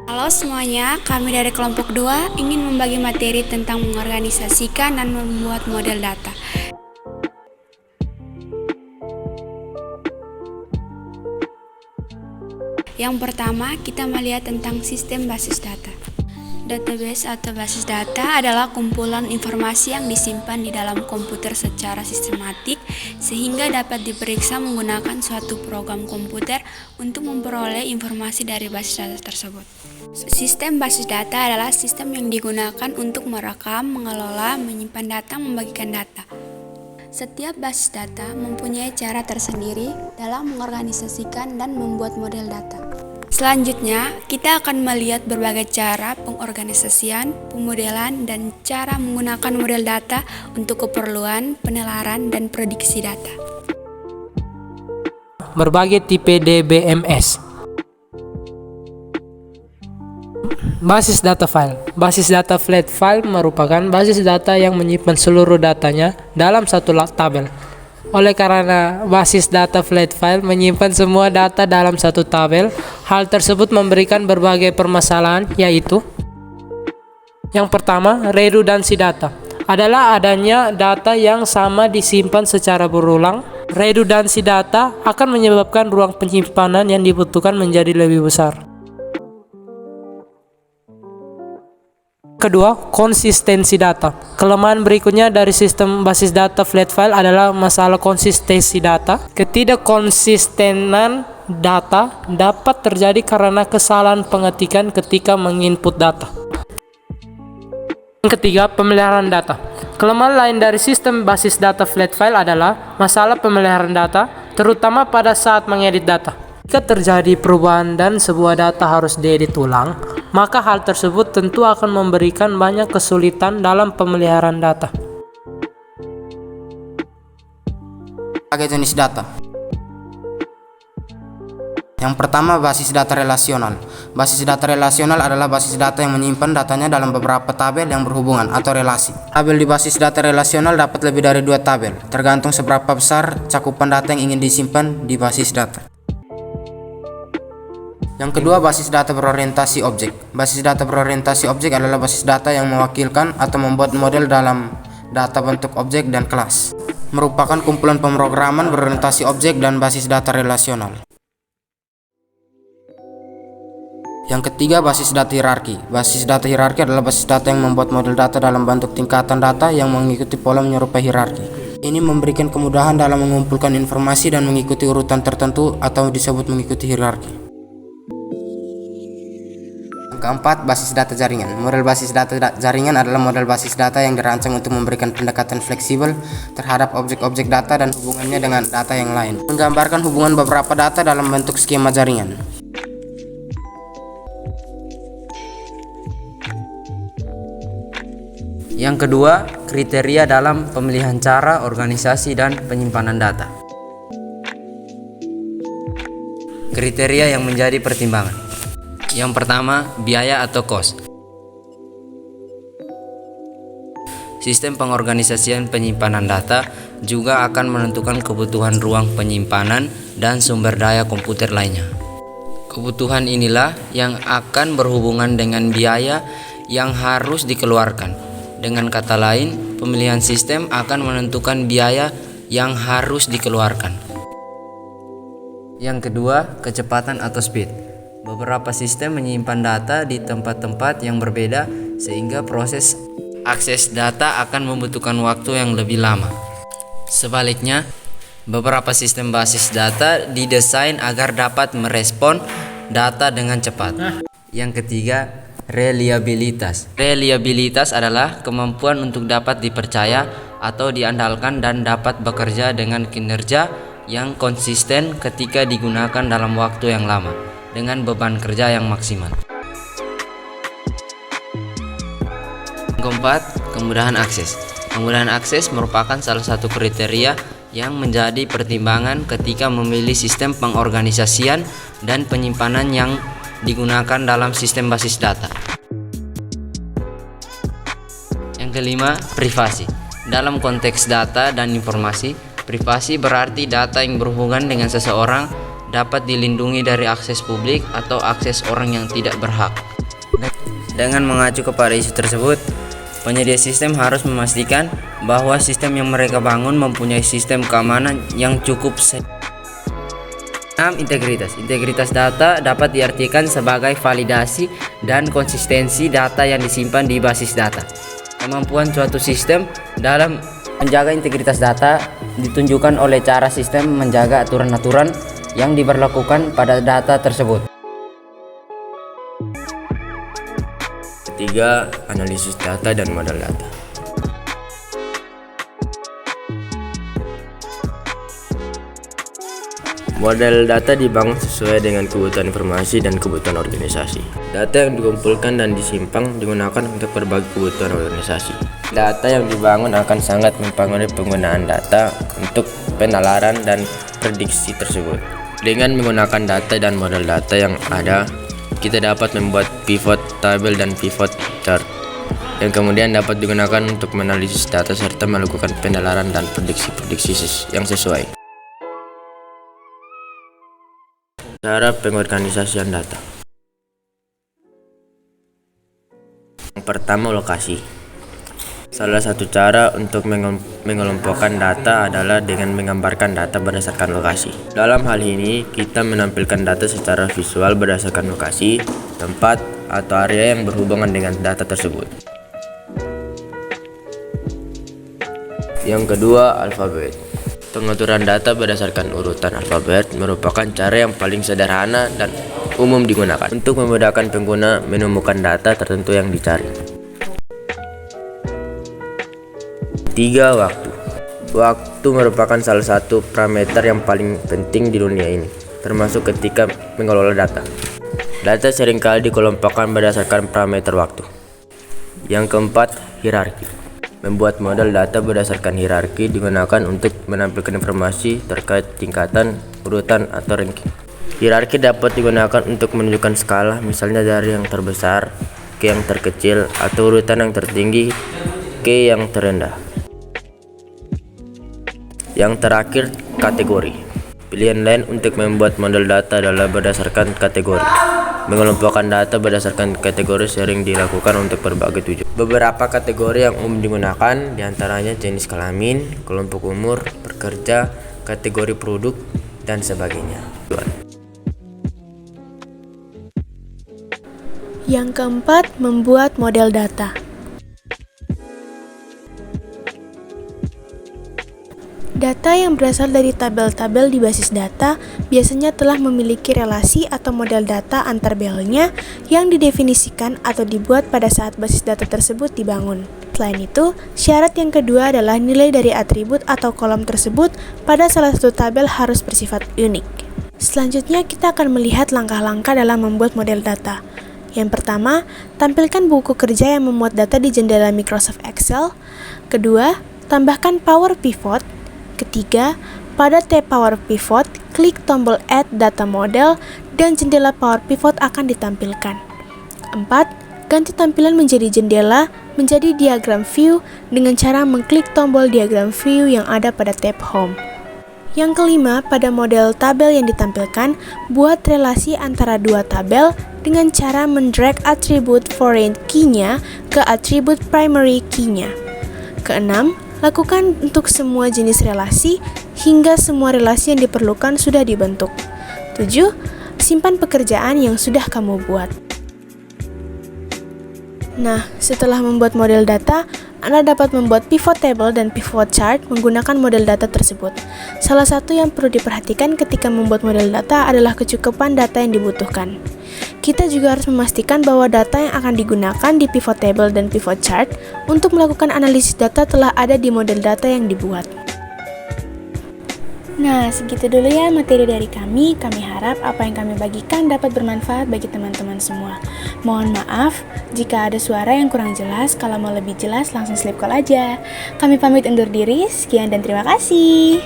Halo semuanya, kami dari kelompok 2 ingin membagi materi tentang mengorganisasikan dan membuat model data. Yang pertama, kita melihat tentang sistem basis data. Database atau basis data adalah kumpulan informasi yang disimpan di dalam komputer secara sistematik sehingga dapat diperiksa menggunakan suatu program komputer untuk memperoleh informasi dari basis data tersebut. Sistem basis data adalah sistem yang digunakan untuk merekam, mengelola, menyimpan data, membagikan data. Setiap basis data mempunyai cara tersendiri dalam mengorganisasikan dan membuat model data. Selanjutnya, kita akan melihat berbagai cara pengorganisasian, pemodelan, dan cara menggunakan model data untuk keperluan penalaran dan prediksi data. Berbagai tipe DBMS. Basis data file. Basis data flat file merupakan basis data yang menyimpan seluruh datanya dalam satu tabel. Oleh karena basis data flat file menyimpan semua data dalam satu tabel, hal tersebut memberikan berbagai permasalahan, yaitu yang pertama, redundansi data adalah adanya data yang sama disimpan secara berulang. Redundansi data akan menyebabkan ruang penyimpanan yang dibutuhkan menjadi lebih besar. Kedua, konsistensi data. Kelemahan berikutnya dari sistem basis data flat file adalah masalah konsistensi data. Ketidakkonsistenan data dapat terjadi karena kesalahan pengetikan ketika menginput data. Yang ketiga, pemeliharaan data. Kelemahan lain dari sistem basis data flat file adalah masalah pemeliharaan data, terutama pada saat mengedit data. Jika terjadi perubahan dan sebuah data harus diedit ulang, maka hal tersebut tentu akan memberikan banyak kesulitan dalam pemeliharaan data. Berbagai jenis data. Yang pertama, basis data relasional. Basis data relasional adalah basis data yang menyimpan datanya dalam beberapa tabel yang berhubungan atau relasi. Tabel di basis data relasional dapat lebih dari 2 tabel, tergantung seberapa besar cakupan data yang ingin disimpan di basis data. Yang kedua, basis data berorientasi objek. Basis data berorientasi objek adalah basis data yang mewakilkan atau membuat model dalam data bentuk objek dan kelas. Merupakan kumpulan pemrograman berorientasi objek dan basis data relasional. Yang ketiga, basis data hierarki. Basis data hierarki adalah basis data yang membuat model data dalam bentuk tingkatan data yang mengikuti pola menyerupai hierarki. Ini memberikan kemudahan dalam mengumpulkan informasi dan mengikuti urutan tertentu atau disebut mengikuti hierarki. Keempat, basis data jaringan. Model basis data jaringan adalah model basis data yang dirancang untuk memberikan pendekatan fleksibel terhadap objek-objek data dan hubungannya dengan data yang lain, menggambarkan hubungan beberapa data dalam bentuk skema jaringan. Yang kedua, kriteria dalam pemilihan cara, organisasi, dan penyimpanan data. Kriteria yang menjadi pertimbangan. Yang pertama, biaya atau cost. Sistem pengorganisasian penyimpanan data juga akan menentukan kebutuhan ruang penyimpanan dan sumber daya komputer lainnya. Kebutuhan inilah yang akan berhubungan dengan biaya yang harus dikeluarkan. Dengan kata lain, pemilihan sistem akan menentukan biaya yang harus dikeluarkan. Yang kedua, kecepatan atau speed. Beberapa sistem menyimpan data di tempat-tempat yang berbeda sehingga proses akses data akan membutuhkan waktu yang lebih lama. Sebaliknya, beberapa sistem basis data didesain agar dapat merespon data dengan cepat. Yang ketiga, reliabilitas. Reliabilitas adalah kemampuan untuk dapat dipercaya atau diandalkan dan dapat bekerja dengan kinerja yang konsisten ketika digunakan dalam waktu yang lama dengan beban kerja yang maksimal. Keempat, kemudahan akses. Kemudahan akses merupakan salah satu kriteria yang menjadi pertimbangan ketika memilih sistem pengorganisasian dan penyimpanan yang digunakan dalam sistem basis data. Yang kelima, privasi. Dalam konteks data dan informasi, privasi berarti data yang berhubungan dengan seseorang dapat dilindungi dari akses publik atau akses orang yang tidak berhak. Dengan mengacu kepada isu tersebut, penyedia sistem harus memastikan bahwa sistem yang mereka bangun mempunyai sistem keamanan yang cukup. 6. Integritas. Integritas data dapat diartikan sebagai validasi dan konsistensi data yang disimpan di basis data. Kemampuan suatu sistem dalam menjaga integritas data ditunjukkan oleh cara sistem menjaga aturan-aturan yang diberlakukan pada data tersebut. 3. Analisis data dan model data. Model data dibangun sesuai dengan kebutuhan informasi dan kebutuhan organisasi. Data yang dikumpulkan dan disimpan digunakan untuk berbagai kebutuhan organisasi. Data yang dibangun akan sangat mempengaruhi penggunaan data untuk penalaran dan prediksi tersebut. Dengan menggunakan data dan model data yang ada, kita dapat membuat pivot tabel dan pivot chart yang kemudian dapat digunakan untuk menganalisis data serta melakukan penalaran dan prediksi-prediksi yang sesuai. Cara pengorganisasian data. Yang pertama, lokasi. Salah satu cara untuk mengelompokkan data adalah dengan menggambarkan data berdasarkan lokasi. Dalam hal ini, kita menampilkan data secara visual berdasarkan lokasi, tempat, atau area yang berhubungan dengan data tersebut. Yang kedua, alfabet. Pengaturan data berdasarkan urutan alfabet merupakan cara yang paling sederhana dan umum digunakan untuk memudahkan pengguna menemukan data tertentu yang dicari. 3. Waktu. Waktu merupakan salah satu parameter yang paling penting di dunia ini, termasuk ketika mengelola data. Data seringkali dikelompokkan berdasarkan parameter waktu. Yang keempat, hierarki. Membuat model data berdasarkan hierarki digunakan untuk menampilkan informasi terkait tingkatan, urutan, atau ranking. Hierarki dapat digunakan untuk menunjukkan skala, misalnya dari yang terbesar ke yang terkecil, atau urutan yang tertinggi ke yang terendah. Yang terakhir, kategori. Pilihan lain untuk membuat model data adalah berdasarkan kategori. Mengelompokkan data berdasarkan kategori sering dilakukan untuk berbagai tujuan. Beberapa kategori yang umum digunakan diantaranya jenis kelamin, kelompok umur, pekerja, kategori produk, dan sebagainya. Yang keempat, membuat model data. Data yang berasal dari tabel-tabel di basis data biasanya telah memiliki relasi atau model data antar belnya yang didefinisikan atau dibuat pada saat basis data tersebut dibangun. Selain itu, syarat yang kedua adalah nilai dari atribut atau kolom tersebut pada salah satu tabel harus bersifat unik. Selanjutnya, kita akan melihat langkah-langkah dalam membuat model data. Yang pertama, tampilkan buku kerja yang memuat data di jendela Microsoft Excel. Kedua, tambahkan Power Pivot. Ketiga, pada tab Power Pivot, klik tombol Add Data Model dan jendela Power Pivot akan ditampilkan. 4. Ganti tampilan menjadi jendela menjadi diagram view dengan cara mengklik tombol diagram view yang ada pada tab Home. Yang kelima, pada model tabel yang ditampilkan, buat relasi antara dua tabel dengan cara mendrag atribut foreign key-nya ke atribut primary key-nya. Keenam, lakukan untuk semua jenis relasi hingga semua relasi yang diperlukan sudah dibentuk. 7. Simpan pekerjaan yang sudah kamu buat. Nah, setelah membuat model data, Anda dapat membuat pivot table dan pivot chart menggunakan model data tersebut. Salah satu yang perlu diperhatikan ketika membuat model data adalah kecukupan data yang dibutuhkan. Kita juga harus memastikan bahwa data yang akan digunakan di pivot table dan pivot chart untuk melakukan analisis data telah ada di model data yang dibuat. Nah, segitu dulu ya materi dari kami. Kami harap apa yang kami bagikan dapat bermanfaat bagi teman-teman semua. Mohon maaf jika ada suara yang kurang jelas. Kalau mau lebih jelas langsung slip call aja. Kami pamit undur diri. Sekian dan terima kasih.